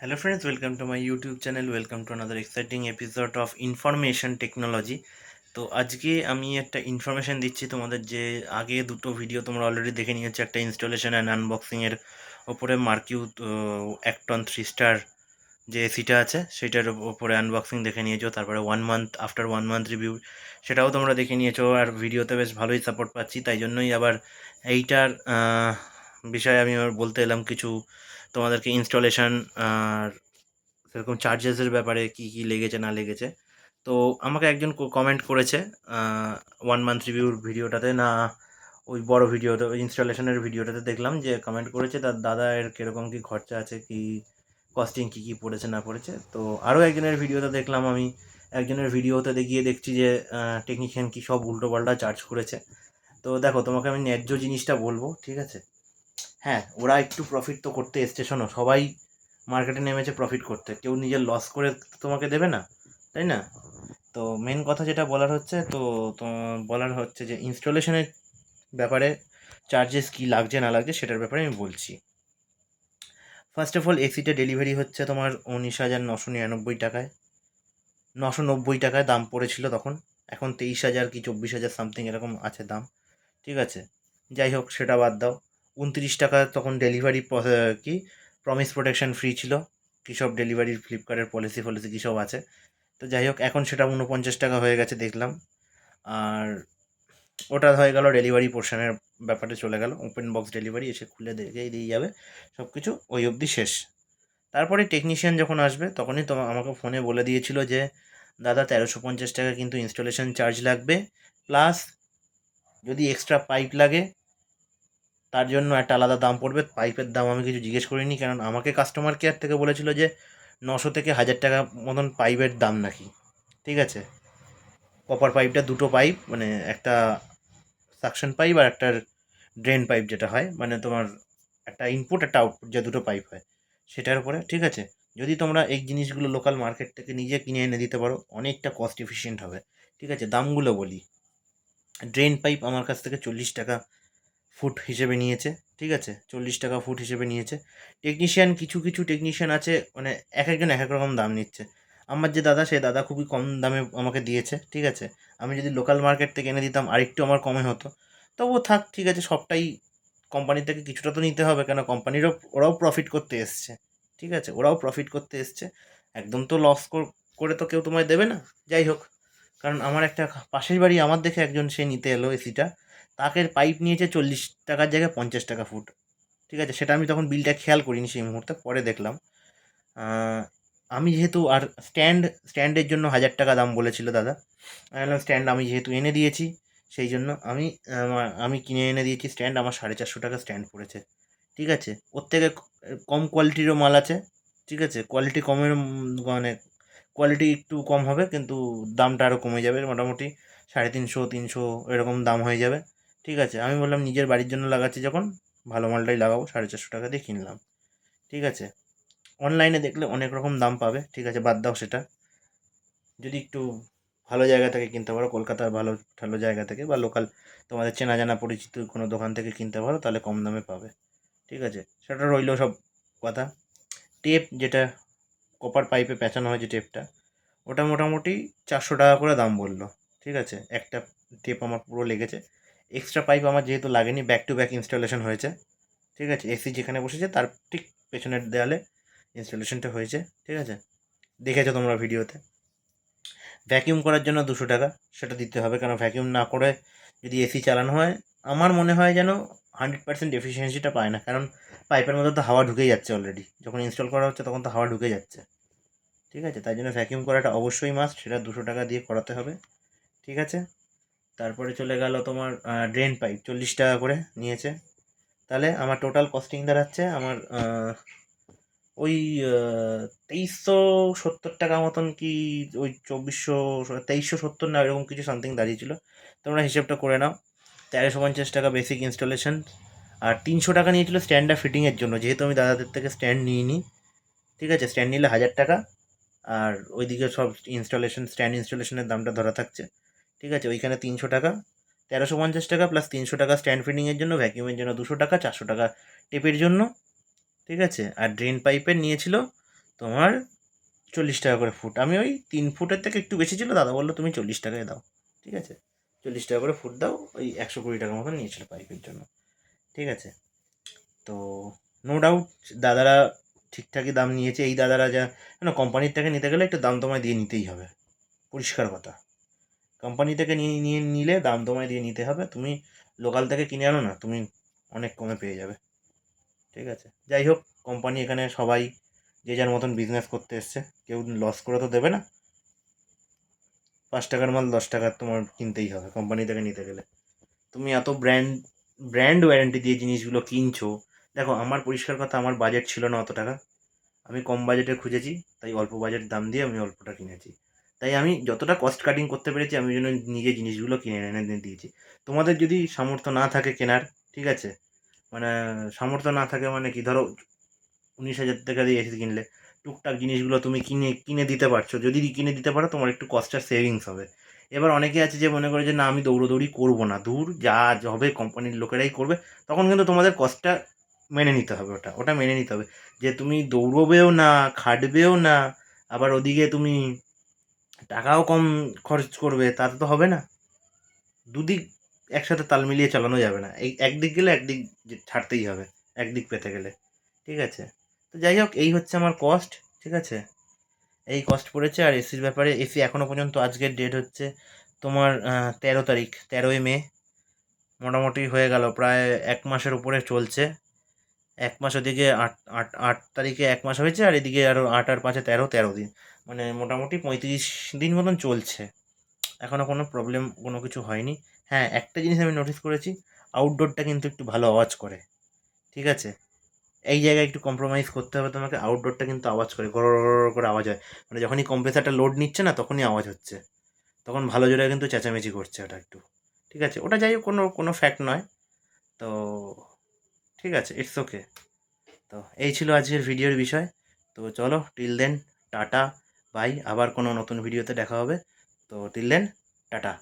Hello friends, welcome to my YouTube channel. Welcome to another exciting episode of Information Technology. তো আজকে আমি একটা information দিচ্ছি তোমাদের, যে আগে দুটো ভিডিও তোমরা অলরেডি দেখে নিয়েছো, একটা ইনস্টলেশন অ্যান্ড আনবক্সিং এর ওপরে মার্কিউ অ্যাক্টন 3 স্টার যে এসিটা আছে সেটার ওপরে আনবক্সিং দেখে নিয়েছো। তারপরে আফটার 1 মান্থ রিভিউ সেটাও তোমরা দেখে নিয়েছো, আর ভিডিওতে বেশ ভালোই সাপোর্ট পাচ্ছি। তাই জন্যই আবার এইটার বিষয়ে আমি আবার বলতে এলাম কিছু তোমাদেরকে। ইনস্টলেশন আর সেরকম চার্জেসের ব্যাপারে কি কি লেগেছে না লেগেছে। তো আমাকে একজন কমেন্ট করেছে 1 মান্থ রিভিউর ভিডিওটাতে, না ওই বড় ভিডিওতে, ওই ইনস্টলেশনের ভিডিওটাতে দেখলাম যে কমেন্ট করেছে তার দাদা এর কীরকম কী খরচা আছে, কি কস্টিং কী কী পড়েছে না পড়েছে। তো আরও একজনের ভিডিওতে দেখলাম, আমি একজনের ভিডিওতে গিয়ে দেখছি যে টেকনিশিয়ান কী সব উল্টোপাল্টা চার্জ করেছে। তো দেখো, তোমাকে আমি ন্যায্য জিনিসটা বলবো, ঠিক আছে? হ্যাঁ, ওরা একটু প্রফিট তো করতে এসছে। শোনো, সবাই মার্কেটে নেমেছে প্রফিট করতে, কেউ নিজের লস করে তোমাকে দেবে না, তাই না? তো মেন কথা যেটা বলার হচ্ছে, তো বলার হচ্ছে যে ইনস্টলেশনের ব্যাপারে চার্জেস কী লাগছে না লাগছে সেটার ব্যাপারে আমি বলছি। ফার্স্ট অফ অল, এসিটা ডেলিভারি হচ্ছে তোমার 19,999 টাকায়, 990 টাকায় দাম পড়েছিল তখন। এখন 23,000 কি 24,000 সামথিং এরকম আছে দাম, ঠিক আছে? যাই হোক, সেটা বাদ দাও। 29 টাকা তখন ডেলিভারি কি প্রমিস প্রোটেকশন ফ্রি ছিল, কী সব ডেলিভারির ফ্লিপকার্টের পলিসি ফলিসি কী সব আছে। তো যাই হোক, এখন সেটা 49 টাকা হয়ে গেছে দেখলাম। আর ওটা হয়ে গেল ডেলিভারি পোর্শনের ব্যাপারে, চলে গেল ওপেন বক্স ডেলিভারি, এসে খুলে দেখেই দিয়ে যাবে, সব কিছু ওই অবধি শেষ। তারপরে টেকনিশিয়ান যখন আসবে তখনই আমাকে ফোনে বলে দিয়েছিল যে দাদা 1350 টাকা কিন্তু ইনস্টলেশন চার্জ লাগবে, প্লাস যদি এক্সট্রা পাইপ লাগে তার জন্য একটা আলাদা দাম পড়বে। পাইপের দাম আমি কিছু জিজ্ঞেস করিনি, কারণ আমাকে কাস্টমার কেয়ার থেকে বলেছিল যে 900 থেকে 1000 টাকা মতন পাইপের দাম নাকি, ঠিক আছে? কপার পাইপটা দুটো পাইপ, মানে একটা সাকশন পাইপ আর একটা ড্রেন পাইপ যেটা হয়, মানে তোমার একটা ইনপুট একটা আউটপুট, যে দুটো পাইপ হয় সেটার উপরে, ঠিক আছে? যদি তোমরা এই জিনিসগুলো লোকাল মার্কেট থেকে নিজে কিনে এনে দিতে পারো, অনেকটা কস্ট এফিশিয়েন্ট হবে, ঠিক আছে? দামগুলো বলি, ড্রেন পাইপ আমার কাছ থেকে 40 টাকা ফুট হিসেবে নিয়েছে, ঠিক আছে? 40 টাকা ফুট হিসেবে নিয়েছে। টেকনিশিয়ান, কিছু কিছু টেকনিশিয়ান আছে, মানে এক একজন এক এক রকম দাম নিচ্ছে। আমার যে দাদা, সে দাদা খুবই কম দামে আমাকে দিয়েছে, ঠিক আছে? আমি যদি লোকাল মার্কেট থেকে এনে দিতাম আরেকটু আমার কমে হতো। তবুও থাক, ঠিক আছে, সবটাই কোম্পানি থেকে কিছুটা তো নিতে হবে, কেন কোম্পানিরও, ওরাও প্রফিট করতে এসছে, ঠিক আছে? ওরাও প্রফিট করতে এসছে, একদম তো লস করে তো কেউ তোমায় দেবে না। যাই হোক, কারণ আমার একটা পাশের বাড়ি, আমার দেখে একজন সে নিতে এলো এসিটা, তাকে পাইপ নিয়েছে 40 টাকার জায়গায় 50 টাকা ফুট, ঠিক আছে? সেটা আমি তখন বিলটা খেয়াল করিনি সেই মুহূর্তে, পরে দেখলাম। আহ, আমি যেহেতু, আর স্ট্যান্ডের জন্য 1000 টাকা দাম বলেছিল দাদা। আমি বললাম স্ট্যান্ড আমি যেহেতু এনে দিয়েছি, সেই জন্য আমি কিনে এনে দিয়েছি স্ট্যান্ড, আমার 450 টাকা স্ট্যান্ড পড়েছে, ঠিক আছে? ওর থেকে কম কোয়ালিটিরও মাল আছে, ঠিক আছে? কোয়ালিটি কমের মানে কোয়ালিটি একটু কম হবে, কিন্তু দামটা আরও কমে যাবে, মোটামুটি 350 300 এরকম দাম হয়ে যাবে, ঠিক আছে? আমি বললাম নিজের বাড়ির জন্য লাগাচ্ছি যখন, ভালো মালটাই লাগাবো, 450 টাকা দিয়ে কিনলাম, ঠিক আছে? অনলাইনে দেখলে অনেক রকম দাম পাবে, ঠিক আছে, বাদ দাও সেটা। যদি একটু ভালো জায়গা থেকে কিনতে পারো, কলকাতার ভালো ভালো জায়গা থেকে, বা লোকাল তোমাদের চেনা জানা পরিচিত কোনো দোকান থেকে কিনতে পারো, তাহলে কম দামে পাবে, ঠিক আছে? সেটা রইলো সব কথা। টেপ যেটা কপার পাইপে পেঁচানো হয়, যে টেপটা, ওটা মোটামুটি 400 টাকা করে দাম বললো, ঠিক আছে? একটা টেপ আমার পুরো লেগেছে। এক্সট্রা পাইপ আমার যেহেতু লাগেনি, ব্যাক টু ব্যাক ইনস্টলেশন হয়েছে, ঠিক আছে? এসি যেখানে বসেছে তার ঠিক পেছনের দেয়ালে ইনস্টলেশনটা হয়েছে, ঠিক আছে? দেখেছো তোমরা ভিডিওতে। ভ্যাকিউম করার জন্য 200 টাকা, সেটা দিতে হবে, কারণ ভ্যাকিউম না করে যদি এসি চালানো হয়, আমার মনে হয় যেন 100% এফিসিয়েন্সিটা পায় না, কারণ পাইপের মধ্যে তো হাওয়া ঢুকেই যাচ্ছে অলরেডি, যখন ইনস্টল করা হচ্ছে তখন তো হাওয়া ঢুকে যাচ্ছে, ঠিক আছে? তাই জন্য ভ্যাকিউম করাটা অবশ্যই মাস্ট, সেটা 200 টাকা দিয়ে করাতে হবে, ঠিক আছে? তারপরে চলে গেল তোমার ড্রেন পাইপ, 40 টাকা করে নিয়েছে। তাহলে আমার টোটাল কস্টিং দাঁড়াচ্ছে আমার ওই 2370 টাকা মতন, কি ওই 2370 না এরকম কিছু সামথিং দাঁড়িয়েছিল। তোমরা হিসেবটা করে নাও। 1350 টাকা বেসিক ইনস্টলেশন, আর 300 টাকা নিয়েছিল স্ট্যান্ডটা ফিটিংয়ের জন্য, যেহেতু আমি দাদাদের থেকে স্ট্যান্ড নিইনি, ঠিক আছে? স্ট্যান্ড নিলে 1000 টাকা, আর ওইদিকে সব স্ট্যান্ড ইনস্টলেশনের দামটা ধরা থাকছে, ঠিক আছে? ওইখানে 300 টাকা, 1350 টাকা প্লাস 300 টাকা স্ট্যান্ড ফিটিংয়ের জন্য, ভ্যাকিউমের জন্য 200 টাকা, 400 টাকা টেপের জন্য, ঠিক আছে? আর ড্রেন পাইপের নিয়েছিল তোমার 40 টাকা করে ফুট। আমি ওই 3 ফুটের থেকে একটু বেশি ছিল, দাদা বললো তুমি 40 টাকায় দাও। ঠিক আছে, 40 টাকা করে ফুট দাও, ওই 120 টাকার মতন নিয়েছিল পাইপের জন্য। ঠিক আছে, তো নো ডাউট দাদারা ঠিকঠাকই দাম নিয়েছে। এই দাদারা যা না, কোম্পানির থেকে নিতে গেলে একটু দাম তোমায় দিয়ে নিতেই হবে, পরিষ্কার কথা। কোম্পানি থেকে নিয়ে নিলে দাম তোমায় দিয়ে নিতে হবে। তুমি লোকাল থেকে কিনে আনো না, তুমি অনেক কমে পেয়ে যাবে। ঠিক আছে, যাই হোক, কোম্পানি এখানে সবাই যে যার মতন বিজনেস করতে এসছে, কেউ লস করে তো দেবে না। 5 টাকার মাল 10 টাকার তোমার কিনতেই হবে কোম্পানি থেকে নিতে গেলে। তুমি এত ব্র্যান্ড ওয়ারেন্টি দিয়ে জিনিসগুলো কিনছো। দেখো, আমার পরিষ্কার কথা, আমার বাজেট ছিল না অত টাকা। আমি কম বাজেটে খুঁজেছি, তাই অল্প বাজেট দাম দিয়ে আমি অল্পটা কিনেছি। তাই আমি যতটা কস্ট কাটিং করতে পেরেছি, আমি জন্য নিজে জিনিসগুলো কিনে এনে দিয়েছি। তোমাদের যদি সামর্থ্য না থাকে কেনার, ঠিক আছে, মানে সামর্থ্য না থাকে মানে কি, ধরো 19,000 টাকা দিয়ে এসি কিনলে, টুকটাক জিনিসগুলো তুমি কিনে কিনে দিতে পারছো। যদি কিনে দিতে পারো, তোমার একটু কস্টটা সেভিংস হবে। এবার অনেকে আছে যে মনে করে যে না, আমি দৌড়োদৌড়ি করবো না, দূর যা হবে কোম্পানির লোকেরাই করবে। তখন কিন্তু তোমাদের কস্টটা মেনে নিতে হবে, ওটা ওটা মেনে নিতে হবে। যে তুমি দৌড়বেও না, খাটবেও না, আবার ওদিকে তুমি টাকাও কম খরচ করবে, তাতে তো হবে না। দুদিক একসাথে তাল মিলিয়ে চালানো যাবে না। এই একদিক গেলে একদিক ছাড়তেই হবে, একদিক পেতে গেলে। ঠিক আছে, তো যাই হোক, এই হচ্ছে আমার কস্ট। ঠিক আছে, এই কস্ট পড়েছে। আর এসির ব্যাপারে, এসি এখনও পর্যন্ত, আজকের ডেট হচ্ছে তোমার 13 তারিখ, 13ই মে। মোটামুটি হয়ে গেল প্রায় 1 মাসের উপরে চলছে। 1 মাস, ওদিকে 8 তারিখে 1 মাস হয়েছে, আর এদিকে আরও 8 আর 5-এ 13 দিন। মানে মোটামুটি 35 দিন মতন চলছে। এখনও কোনো প্রবলেম কোনো কিছু হয়নি। হ্যাঁ, একটা জিনিস আমি নোটিস করেছি, আউটডোরটা কিন্তু একটু ভালো আওয়াজ করে। ঠিক আছে, এই জায়গায় একটু কম্প্রোমাইজ করতে হবে তোমাকে। আউটডোরটা কিন্তু আওয়াজ করে, গড় করে আওয়াজ হয়। মানে যখনই কম্প্রেসারটা লোড নিচ্ছে না, তখনই আওয়াজ হচ্ছে, তখন ভালো জোরে কিন্তু চেঁচামেচি করছে ওটা একটু। ঠিক আছে, ওটা যাই হোক, কোনো কোনো ফ্যাক্ট নয়। তো ঠিক আছে, ইটস ওকে। তো এই ছিল আজকের ভিডিওর বিষয়। তো চলো, টিল দেন, টাটা, বাই। আবার কোনো নতুন ভিডিওতে দেখা হবে। তো টিল দেন, টাটা।